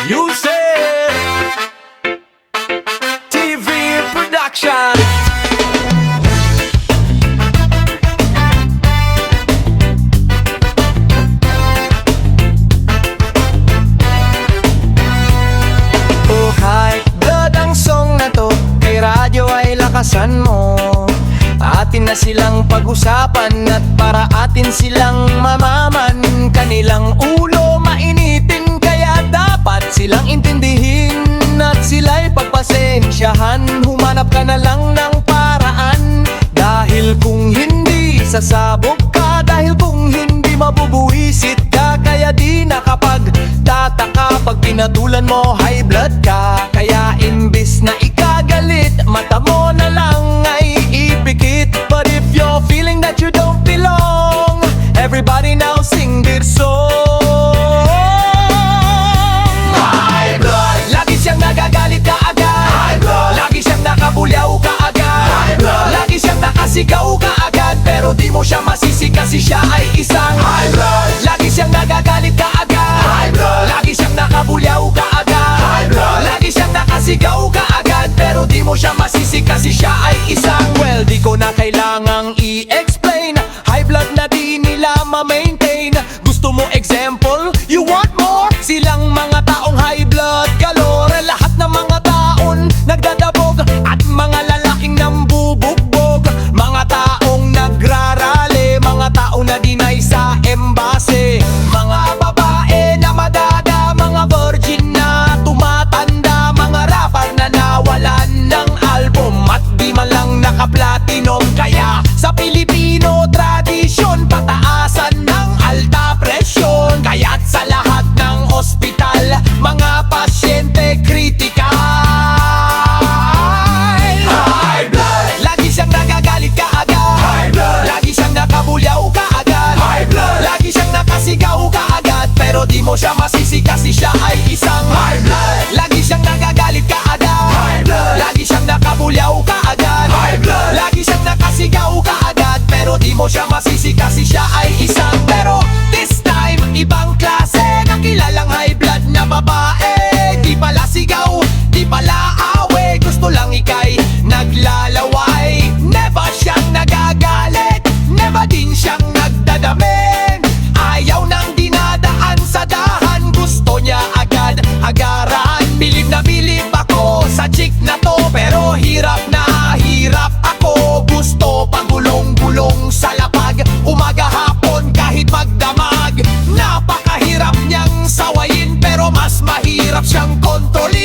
Music TV Production. Oh, high blood ang song na to, kay radyo ay lakasan mo. Atin na silang pag-usapan at para atin silang mamaman. Kanilang ulo mainitin, kaya dapat silang intindihin at sila'y pagpasensyahan. Humanap ka na lang ng paraan, dahil kung hindi sasabog ka, dahil kung hindi mabubuwisit ka. Kaya di nakapagtataka pag pinatulan mo high blood ka. Kaya imbis na ikagalit, mata mo na lang ay ipikit. But if you're feeling that you don't belong, everybody now sing this song. High blood, lagi siyang nagagalit kaagad. High blood, lagi siyang nakabulyaw kaagad. High blood, lagi siyang nakasigaw kaagad. Pero di mo siya masisi kasi siya ay isang high blood. Lagi siyang nagagalit kaagad. High blood, lagi siyang nakabulyaw kaagad. High blood, lagi siyang nakasigaw kaagad. Pero di mo siya masisi kasi siya ay isang, well, di ko na kailangang i-explain. High blood na di nila ma-maintain. Gusto mo example? You want more? Silang mga taong high blood galore. Lahat ng mga taon nagdadabog at mga lalaking nambubugbog. Mga taong nagrarally, mga taong na dinay sa embase. Mga babae na madada, mga virgin na tumatanda. Mga rapper na nawalan ng album at di man lang naka-platinum. Kaya sa Pilipino tradisyon, pataasan ng alta presyon. Kaya't sa lahat ng ospital, mga pasyente kritikal. High blood, lagi siyang nagagalit kaagad. High blood, lagi siyang nakabulyaw kaagad. High blood, lagi siyang nakasigaw kaagad. Pero di mo siya masisi kasi siya ay isang high blood. Lagi siyang nagagalit kaagad. High blood, lagi siyang nakabulyaw kaagad. High blood, lagi siyang nakasigaw kaagad. Pero di mo siya masisi kasi siya ay isang. Pero this time, ibang klase, nakilalang high blood na babae. Di pala sigaw, di pala awe, gusto lang ikay naglalaway. Never siyang nagagalit, never din siyang nagdadamin. Ayaw nang dinadaan sa dahan, gusto niya agad agaran. Bilib na bilib ako sa chick na to, pero hirap na hirap ako. Gusto pagulong-gulong sa lapag, umaga hapon kahit magdamag. Napakahirap niyang sawayin, pero mas mahirap siyang kontrolin.